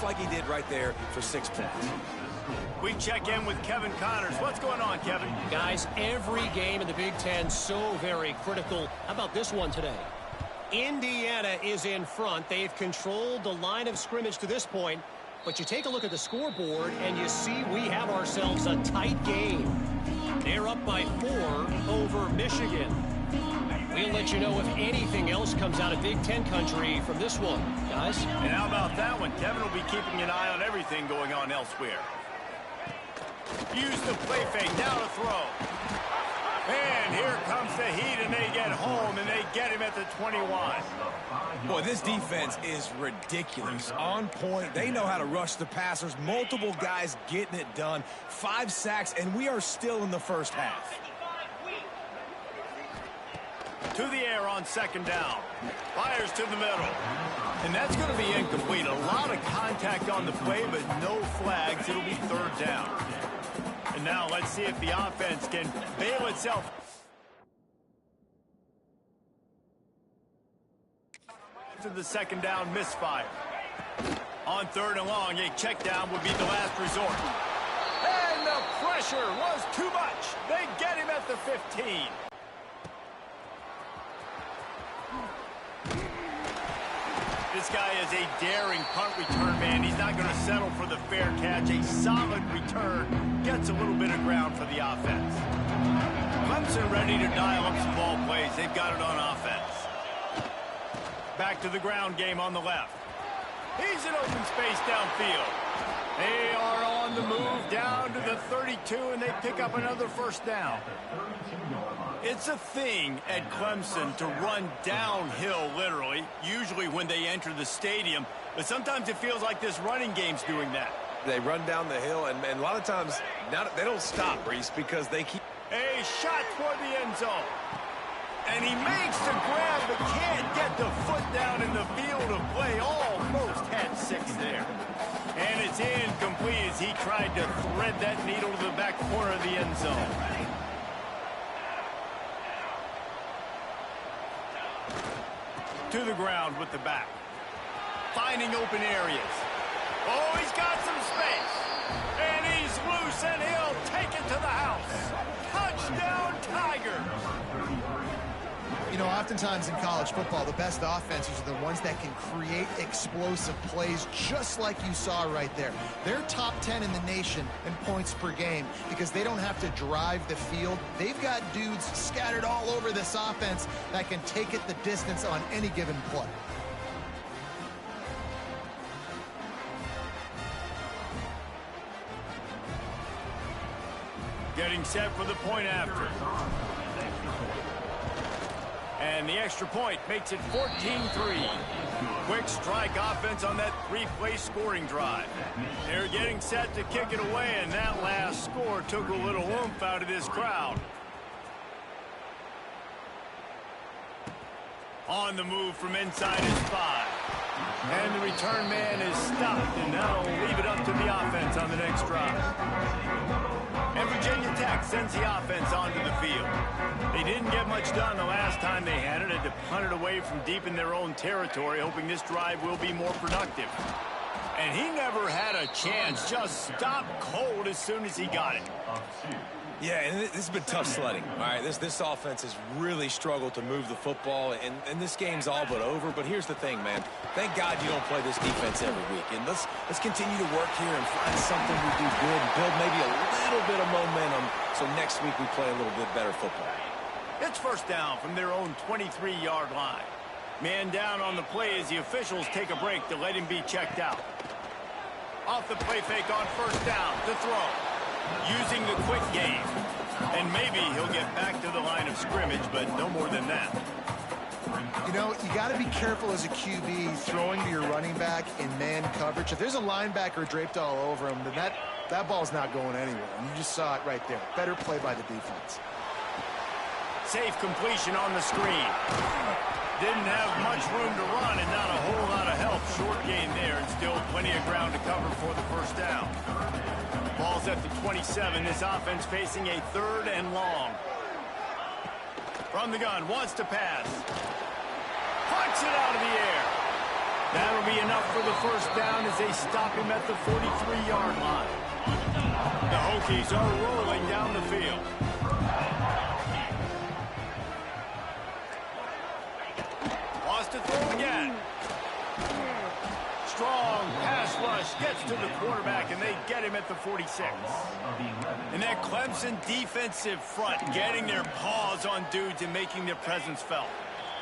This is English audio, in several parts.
like he did right there for 6 points. We check in with Kevin Connors. What's going on, Kevin? Guys, every game in the Big Ten so very critical. How about this one today? Indiana is in front. They've controlled the line of scrimmage to this point. But you take a look at the scoreboard, and you see we have ourselves a tight game. They're up by 4 over Michigan. We'll let you know if anything else comes out of Big Ten country from this one, guys. And how about that one? Kevin will be keeping an eye on everything going on elsewhere. Use the play fake, now to throw. And here comes the Heat, and they get home, and they get him at the 21. Boy, this defense is ridiculous. On point. They know how to rush the passers. Multiple guys getting it done. 5 sacks, and we are still in the first half. To the air on second down. Fires to the middle. And that's going to be incomplete. A lot of contact on the play, but no flags. It'll be third down. And now let's see if the offense can bail itself. To the second down misfire. On third and long, a check down would be the last resort. And the pressure was too much. They get him at the 15. This guy is a daring punt return man. He's not going to settle for the fair catch. A solid return. Gets a little bit of ground for the offense. Clemson ready to dial up some ball plays. They've got it on offense. Back to the ground game on the left. He's in open space downfield. They are on the move down to the 32, and they pick up another first down. It's a thing at Clemson to run downhill, literally, usually when they enter the stadium. But sometimes it feels like this running game's doing that. They run down the hill, and a lot of times they don't stop, Reese, because they keep... A shot toward the end zone. And he makes the grab, but can't get the foot down in the field of play. Almost had 6 there. And it's incomplete as he tried to thread that needle to the back corner of the end zone. To the ground with the back. Finding open areas. Oh, he's got some space. And he's loose, and he'll take it to the house. Touchdown, Tigers. You know, oftentimes in college football, the best offenses are the ones that can create explosive plays, just like you saw right there. They're top 10 in the nation in points per game because they don't have to drive the field. They've got dudes scattered all over this offense that can take it the distance on any given play. Getting set for the point after. And the extra point makes it 14-3. Quick strike offense on that 3-play scoring drive. They're getting set to kick it away, and that last score took a little oomph out of this crowd. On the move from inside his 5. And the return man is stopped, and now will leave it up to the offense on the next drive. And Virginia Tech sends the offense onto the field. They didn't get much done the last time they had it. Had to punt it away from deep in their own territory, hoping this drive will be more productive. And he never had a chance. Just stopped cold as soon as he got it. Yeah, and this has been tough sledding. All right, this offense has really struggled to move the football, and this game's all but over. But here's the thing, man. Thank God you don't play this defense every week. And let's continue to work here and find something we do good and build maybe a little bit of momentum so next week we play a little bit better football. It's first down from their own 23-yard line. Man down on the play as the officials take a break to let him be checked out. Off the play fake on first down to throw. Using the quick game. And maybe he'll get back to the line of scrimmage, but no more than that. You know, you got to be careful as a QB throwing to your running back in man coverage. If there's a linebacker draped all over him, then that ball's not going anywhere. And you just saw it right there. Better play by the defense. Safe completion on the screen. Didn't have much room to run and not a whole lot of help. Short gain there and still plenty of ground to cover for the first down. Ball's at the 27. This offense facing a 3rd and long. From the gun, wants to pass. Punts it out of the air. That'll be enough for the first down as they stop him at the 43-yard line. The Hokies are rolling down the field. Wants to throw again. Strong pass rush gets to the quarterback, and they get him at the 46. And that Clemson defensive front getting their paws on dudes and making their presence felt.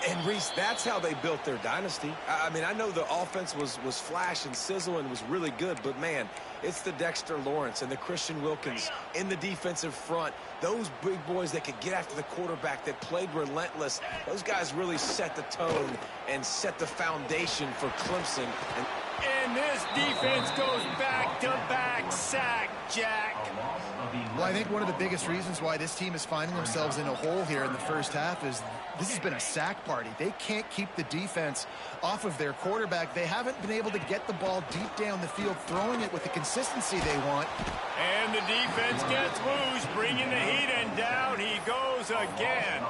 And, Reese, that's how they built their dynasty. I mean, I know the offense was flash and sizzle and was really good, but, man, it's the Dexter Lawrence and the Christian Wilkins in the defensive front. Those big boys that could get after the quarterback, that played relentless. Those guys really set the tone and set the foundation for Clemson. And this defense goes back-to-back sack, Jack. Well, I think one of the biggest reasons why this team is finding themselves in a hole here in the first half is this has been a sack party. They can't keep the defense off of their quarterback. They haven't been able to get the ball deep down the field, throwing it with the consistency they want. And the defense gets loose, bringing the heat, and down he goes again.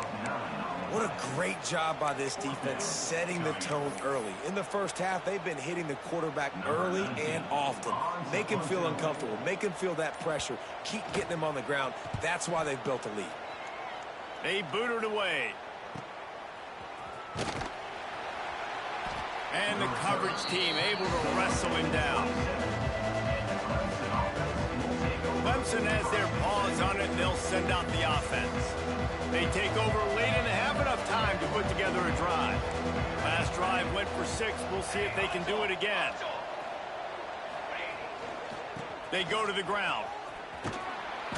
What a great job by this defense setting the tone early. In the first half, they've been hitting the quarterback early and often. Make him feel uncomfortable. Make him feel that pressure. Keep getting him on the ground. That's why they've built a lead. They boot it away. And the coverage team able to wrestle him down. Clemson has their paws on it, and they'll send out the offense. They take over late and have enough time to put together a drive. Last drive went for 6. We'll see if they can do it again. They go to the ground.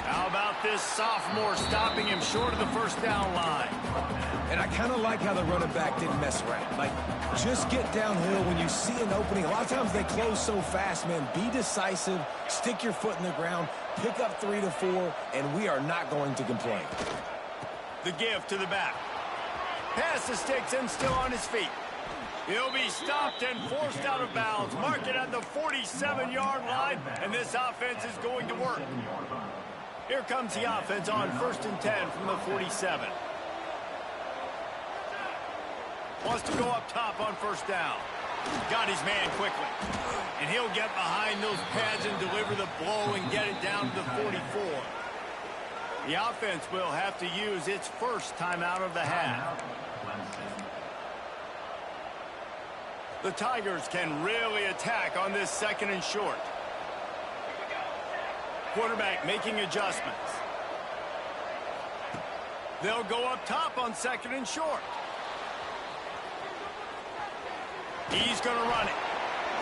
How about this sophomore stopping him short of the first down line? And I kind of like how the running back didn't mess around. Like, just get downhill when you see an opening. A lot of times they close so fast, man. Be decisive, stick your foot in the ground, pick up 3 to 4, and we are not going to complain. The give to the back. Pass the sticks and still on his feet. He'll be stopped and forced out of bounds. Mark it at the 47-yard line, and this offense is going to work. Here comes the offense on 1st and 10 from the 47. Wants to go up top on first down. Got his man quickly. And he'll get behind those pads and deliver the blow and get it down to the 44. The offense will have to use its first timeout of the half. The Tigers can really attack on this 2nd and short. Quarterback making adjustments. They'll go up top on 2nd and short. He's going to run it.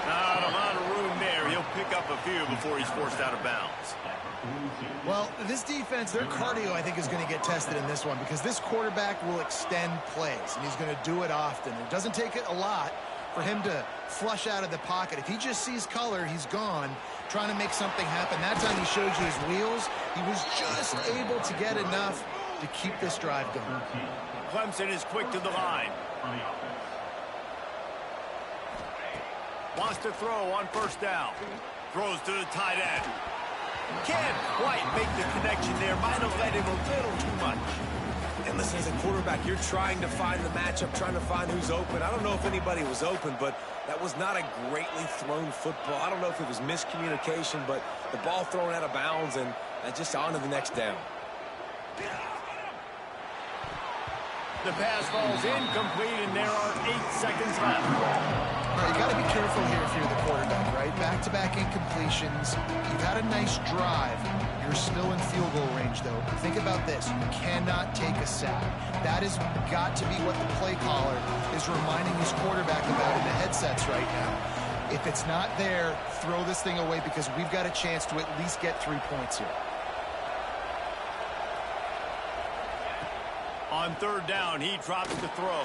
Not a lot of room there. He'll pick up a few before he's forced out of bounds. Well, this defense, their cardio, I think, is going to get tested in this one because this quarterback will extend plays, and he's going to do it often. It doesn't take it a lot for him to flush out of the pocket. If he just sees color, he's gone, trying to make something happen. That time he showed you his wheels. He was just able to get enough to keep this drive going. Clemson is quick to the line. Wants to throw on first down. Throws to the tight end. Can't quite make the connection there. Might have let him a little too much. And listen, as a quarterback, you're trying to find the matchup, trying to find who's open. I don't know if anybody was open, but that was not a greatly thrown football. I don't know if it was miscommunication, but the ball thrown out of bounds and just on to the next down. The pass falls incomplete, and there are 8 seconds left. All right, you got to be careful here if you're the quarterback, right? Back-to-back incompletions. You've had a nice drive. You're still in field goal range, though. Think about this. You cannot take a sack. That has got to be what the play caller is reminding his quarterback about in the headsets right now. If it's not there, throw this thing away because we've got a chance to at least get 3 points here. On 3rd down, he drops the throw.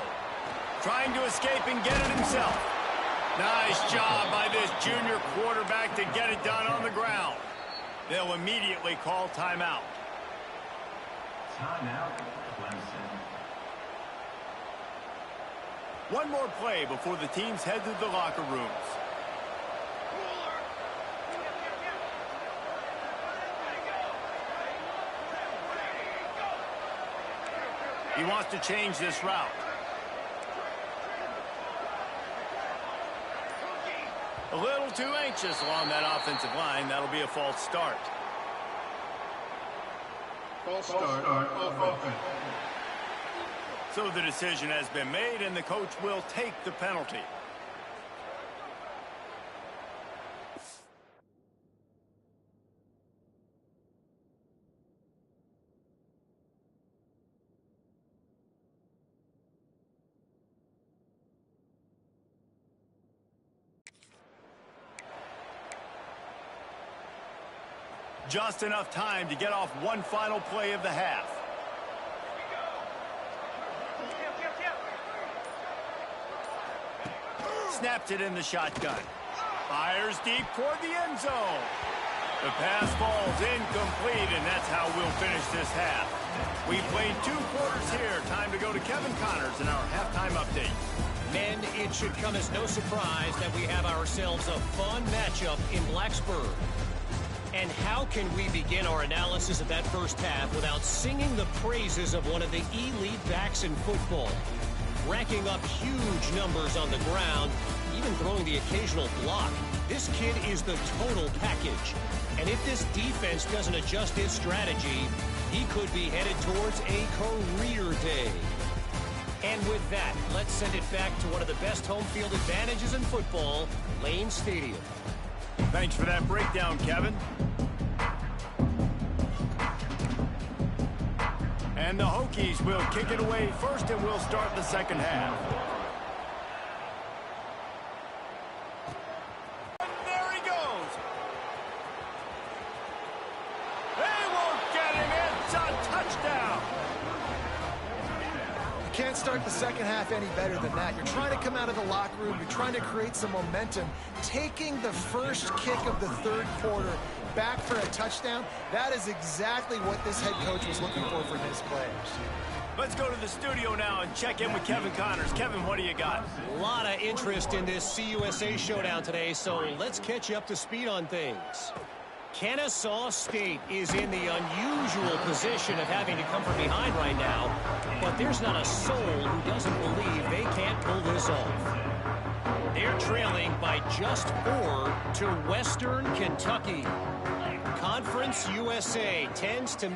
Trying to escape and get it himself. Nice job by this junior quarterback to get it done on the ground. They'll immediately call timeout. Timeout, Clemson. One more play before the teams head to the locker rooms. He wants to change this route. A little too anxious along that offensive line. That'll be a false start. False start offense. So the decision has been made, and the coach will take the penalty. Just enough time to get off one final play of the half. Snaps it in the shotgun. Fires deep toward the end zone. The pass falls incomplete, and that's how we'll finish this half. We played 2 quarters here. Time to go to Kevin Connors in our halftime update. Men, it should come as no surprise that we have ourselves a fun matchup in Blacksburg. And how can we begin our analysis of that first half without singing the praises of one of the elite backs in football? Racking up huge numbers on the ground, even throwing the occasional block. This kid is the total package. And if this defense doesn't adjust its strategy, he could be headed towards a career day. And with that, let's send it back to one of the best home field advantages in football, Lane Stadium. Thanks for that breakdown, Kevin. And the Hokies will kick it away first, and we'll start the second half. There he goes. They won't get him. It's a touchdown. You can't start the second half any better than that. You're trying to come out of the locker room. You're trying to create some momentum. Taking the first kick of the third quarter back for a touchdown, that is exactly what this head coach was looking for from his players. Let's go to the studio now and check in with Kevin Connors. Kevin, what do you got? A lot of interest in this CUSA showdown today, so let's catch you up to speed on things. Kennesaw State is in the unusual position of having to come from behind right now, but there's not a soul who doesn't believe they can't pull this off. They're trailing by just 4 to Western Kentucky. Conference USA tends to